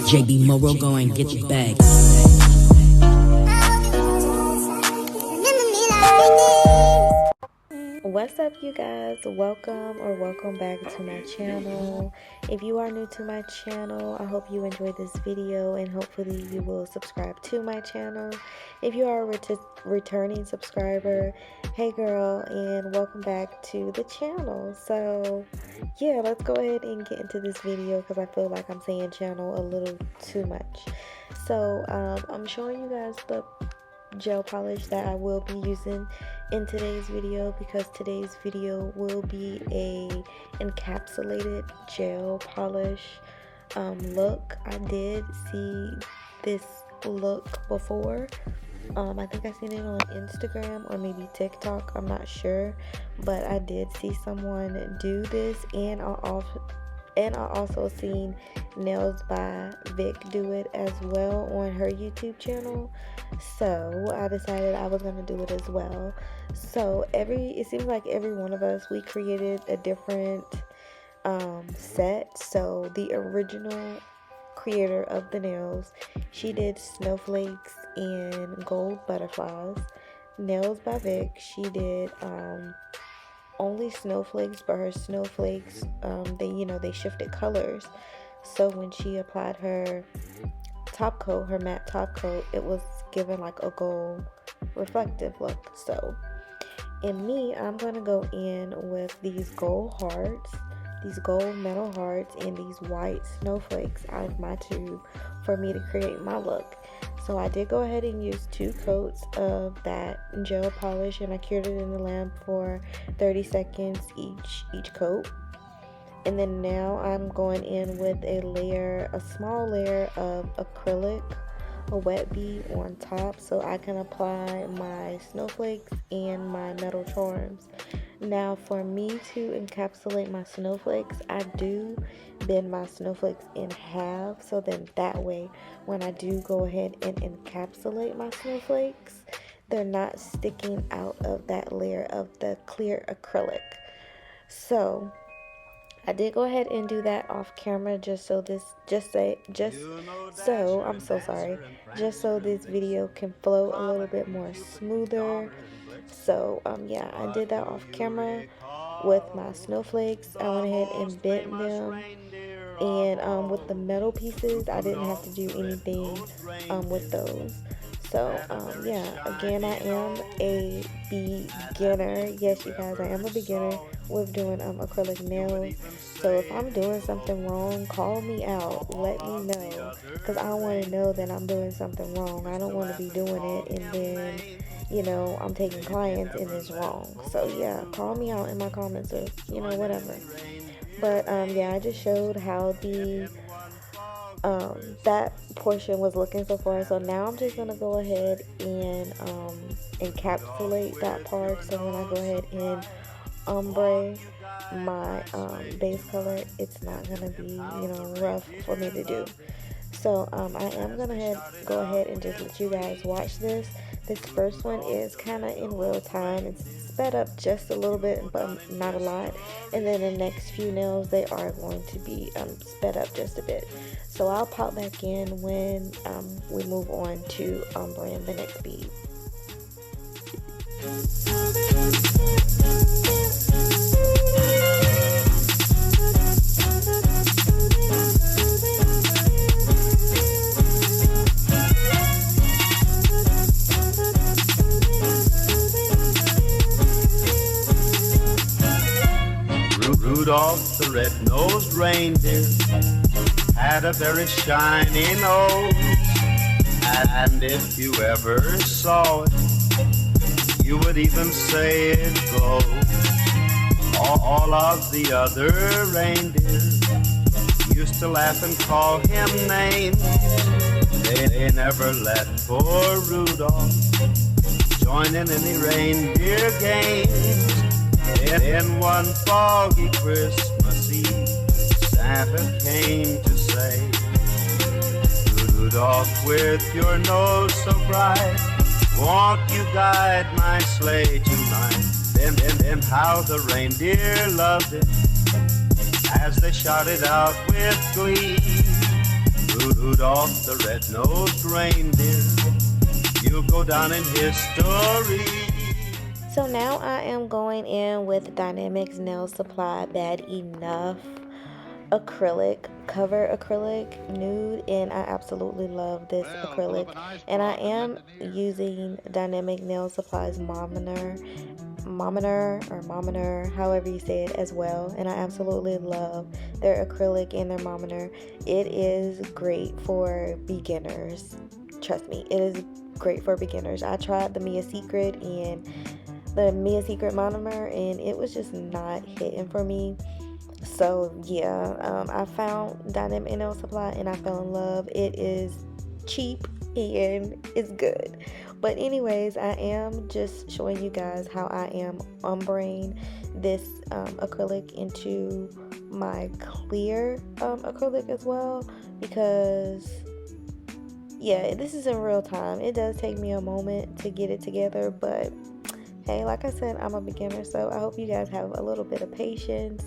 JB Moro, go and get your bag. What's up, you guys? Welcome back to my channel. If you are new to my channel, I hope you enjoyed this video and hopefully you will subscribe to my channel. If you are a returning subscriber, hey girl, and welcome back to the channel. So yeah, let's go ahead and get into this video because I feel like I'm saying channel a little too much. So I'm showing you guys the gel polish that I will be using in today's video, because today's video will be a encapsulated gel polish look. I did see this look before. I think I seen it on Instagram or maybe TikTok, I'm not sure, but I did see someone do this, and I also seen Nails by Vic do it as well on her YouTube channel. So I decided I was gonna do it as well. So it seems like every one of us, we created a different set. So the original creator of the nails, she did snowflakes and gold butterflies. Nails by Vic, she did only snowflakes, but her snowflakes, they shifted colors. So when she applied her top coat, her matte top coat, it was given like a gold reflective look. So in me, I'm gonna go in with these gold hearts, these gold metal hearts, and these white snowflakes out of my tube for me to create my look. So I did go ahead and use 2 coats of that gel polish, and I cured it in the lamp for 30 seconds each coat. And then now I'm going in with a small layer of acrylic, a wet bead on top, so I can apply my snowflakes and my metal charms. Now for me to encapsulate my snowflakes, I do bend my snowflakes in half, so then that way when I do go ahead and encapsulate my snowflakes, they're not sticking out of that layer of the clear acrylic. So I did go ahead and do that off camera just so this video can flow a little bit more smoother. So yeah, I did that off camera with my snowflakes. I went ahead and bent them, and with the metal pieces, I didn't have to do anything with those. So yeah, again, I am a beginner. Yes, you guys, I am a beginner with doing acrylic nails. So if I'm doing something wrong, call me out, let me know, because I want to know that I'm doing something wrong. I don't want to be doing it and then I'm taking clients and it's wrong. So yeah, call me out in my comments, or whatever. But yeah, I just showed how the that portion was looking so far. So now I'm just gonna go ahead and encapsulate that part. So when I go ahead and ombre my base color, it's not gonna be rough for me to do. So I am gonna go ahead and just let you guys watch this. This first one is kind of in real time. It's sped up just a little bit, but not a lot. And then the next few nails, they are going to be sped up just a bit. So I'll pop back in when we move on to ombreing the next bead. Rudolph the red-nosed reindeer had a very shiny nose, and if you ever saw it, you would even say it glowed. All of the other reindeers used to laugh and call him names. They never let poor Rudolph join in any reindeer games. In one foggy Christmas Eve, Santa came to say, Rudolph, with your nose so bright, won't you guide my sleigh tonight? Then how the reindeer loved it as they shouted out with glee, Rudolph the red-nosed reindeer, you'll go down in history. So now I am going in with Dynamics Nail Supply Bad Enough acrylic, cover acrylic nude, and I absolutely love this acrylic. And I am using Dynamic Nail Supplies Mominer, however you say it, as well. And I absolutely love their acrylic and their Mominer. It is great for beginners. Trust me, it is great for beginners. I tried the Mia Secret and the Mia Secret monomer, and it was just not hitting for me. So yeah, I found Dynamic Nail Supply and I fell in love. It is cheap and it's good. But anyways, I am just showing you guys how I am ombraying this acrylic into my clear acrylic as well, because yeah, this is in real time. It does take me a moment to get it together, but hey, like I said, I'm a beginner, so I hope you guys have a little bit of patience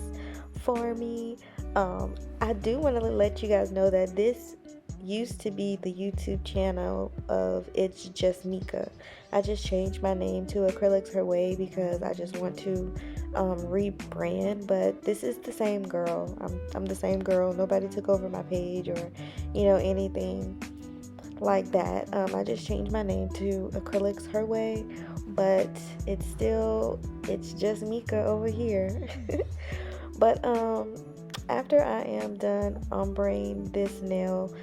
for me. I do want to let you guys know that this used to be the YouTube channel of It's Just Mika. I just changed my name to Acrylics Her Way because I just want to rebrand, but this is the same girl. I'm the same girl. Nobody took over my page or anything like that. I just changed my name to Acrylics Her Way, but it's just Mika over here. But after I am done ombraying this nail,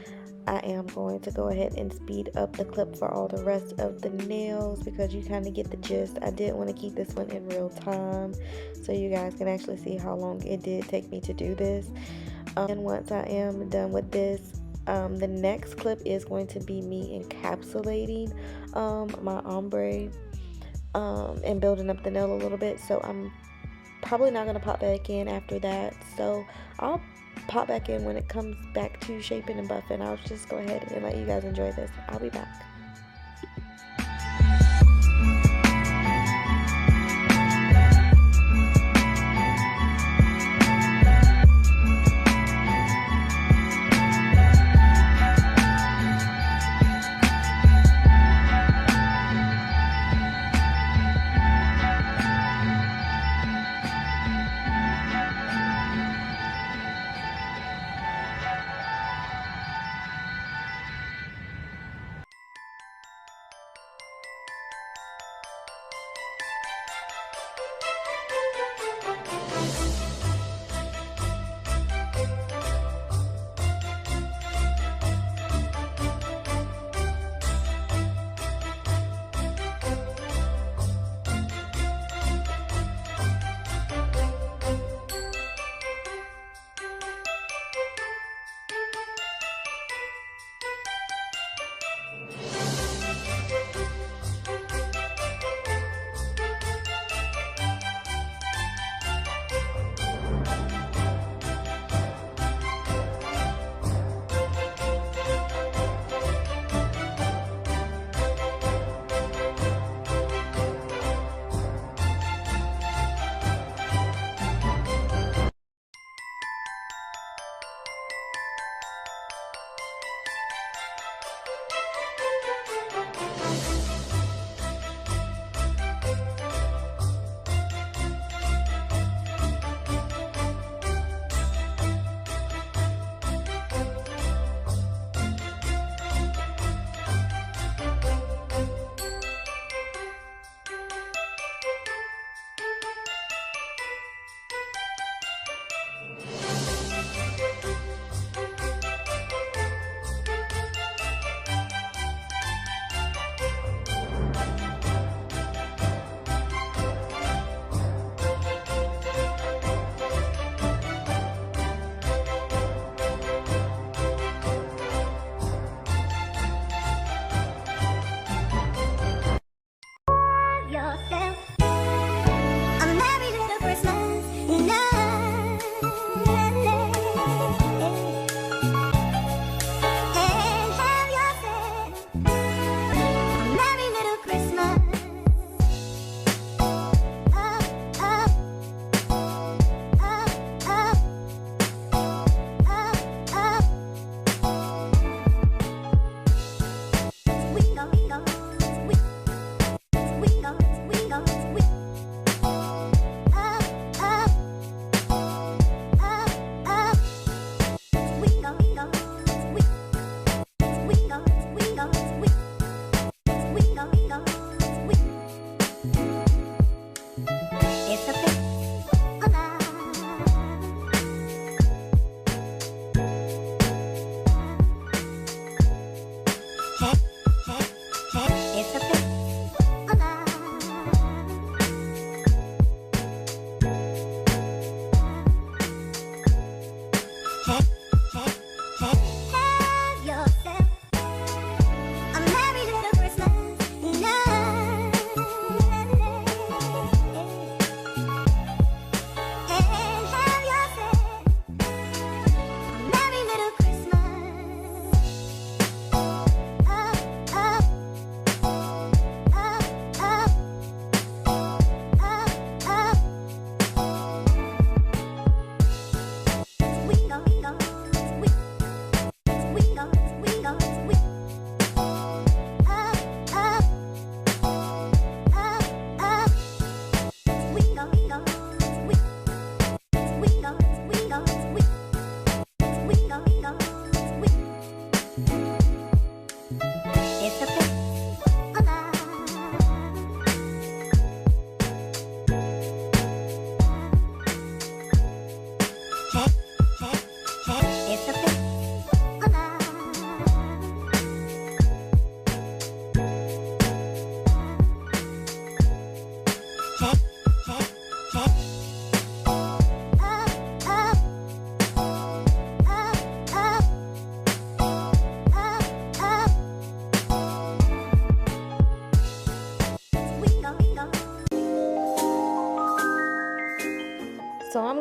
I am going to go ahead and speed up the clip for all the rest of the nails because you kind of get the gist. I did want to keep this one in real time so you guys can actually see how long it did take me to do this. And once I am done with this, the next clip is going to be me encapsulating my ombre and building up the nail a little bit. So I'm probably not going to pop back in after that. So I'll pop back in when it comes back to shaping and buffing. I'll just go ahead and let you guys enjoy this. I'll be back.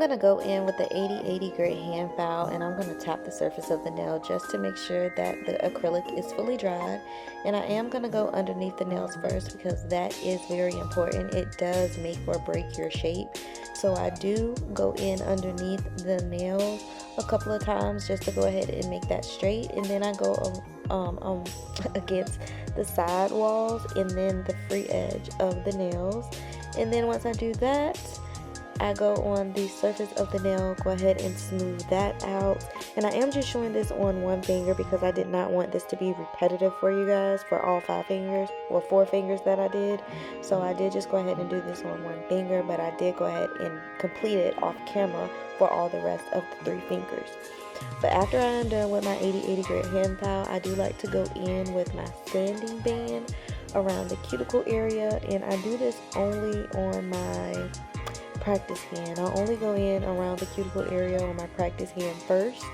going to go in with the 80/80 grit hand file, and I'm going to tap the surface of the nail just to make sure that the acrylic is fully dried. And I am going to go underneath the nails first because that is very important. It does make or break your shape. So I do go in underneath the nail a couple of times just to go ahead and make that straight, and then I go against the side walls and then the free edge of the nails. And then once I do that, I go on the surface of the nail, go ahead and smooth that out. And I am just showing this on one finger because I did not want this to be repetitive for you guys for all 5 fingers, or 4 fingers that I did. So I did just go ahead and do this on one finger, but I did go ahead and complete it off camera for all the rest of the 3 fingers. But after I am done with my 80/80 grit hand file, I do like to go in with my sanding band around the cuticle area, and I do this only on my practice hand. I'll only go in around the cuticle area on my practice hand first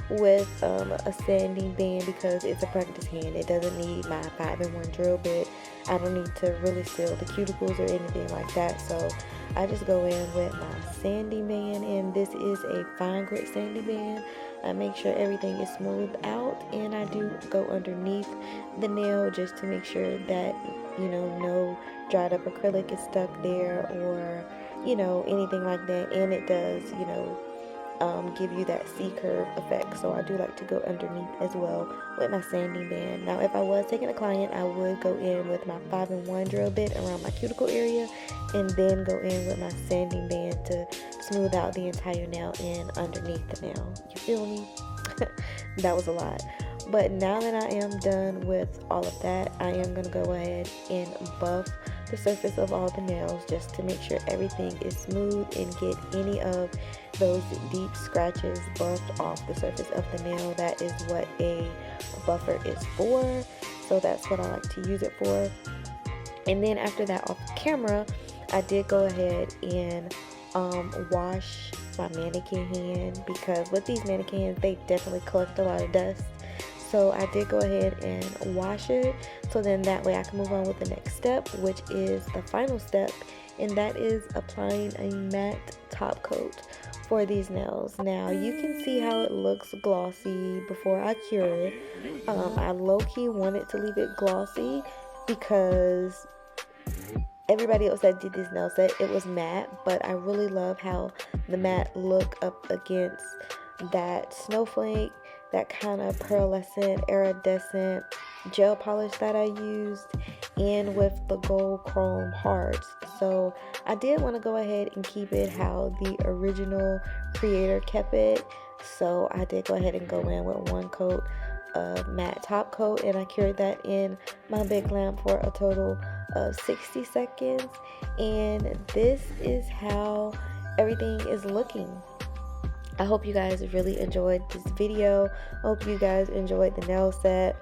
with a sanding band because it's a practice hand. It doesn't need my 5-in-1 drill bit. I don't need to really seal the cuticles or anything like that, so I just go in with my sanding band, and this is a fine grit sanding band. I make sure everything is smoothed out, and I do go underneath the nail just to make sure that, you know, no dried up acrylic is stuck there or, you know, anything like that. And it does, you know, give you that C-curve effect. So I do like to go underneath as well with my sanding band. Now, if I was taking a client, I would go in with my 5-in-1 drill bit around my cuticle area and then go in with my sanding band to smooth out the entire nail and underneath the nail. You feel me? That was a lot. But now that I am done with all of that, I am going to go ahead and buff the surface of all the nails just to make sure everything is smooth and get any of those deep scratches buffed off the surface of the nail. That is what a buffer is for, so that's what I like to use it for. And then after that, off camera, I did go ahead and wash my mannequin hand, because with these mannequin hands, they definitely collect a lot of dust. So I did go ahead and wash it, so then that way I can move on with the next step, which is the final step, and that is applying a matte top coat for these nails. Now you can see how it looks glossy before I cure it. I low-key wanted to leave it glossy because everybody else that did these nails said it was matte, but I really love how the matte look up against that snowflake, that kind of pearlescent, iridescent gel polish that I used, and with the gold chrome hearts. So I did want to go ahead and keep it how the original creator kept it. So I did go ahead and go in with one coat of matte top coat, and I cured that in my big lamp for a total of 60 seconds. And this is how everything is looking. I hope you guys really enjoyed this video. I hope you guys enjoyed the nail set.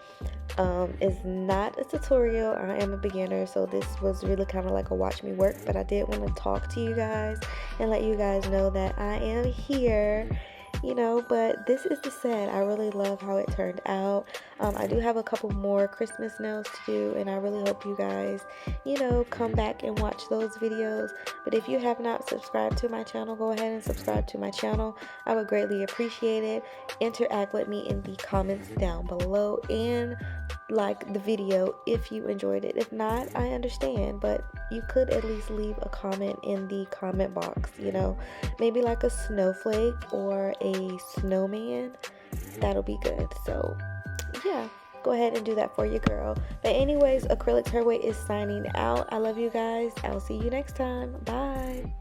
It's not a tutorial. I am a beginner, so this was really kind of like a watch me work, but I did want to talk to you guys and let you guys know that I am here, you know. But this is the set. I really love how it turned out. I do have a couple more Christmas nails to do, and I really hope you guys, you know, come back and watch those videos. But if you have not subscribed to my channel, go ahead and subscribe to my channel. I would greatly appreciate it. Interact with me in the comments down below, and like the video if you enjoyed it. If not, I understand, but you could at least leave a comment in the comment box, you know, maybe like a snowflake or a snowman. That'll be good. So yeah, go ahead and do that for your girl. But anyways, Acrylics Her Way is signing out. I love you guys. I'll see you next time. Bye.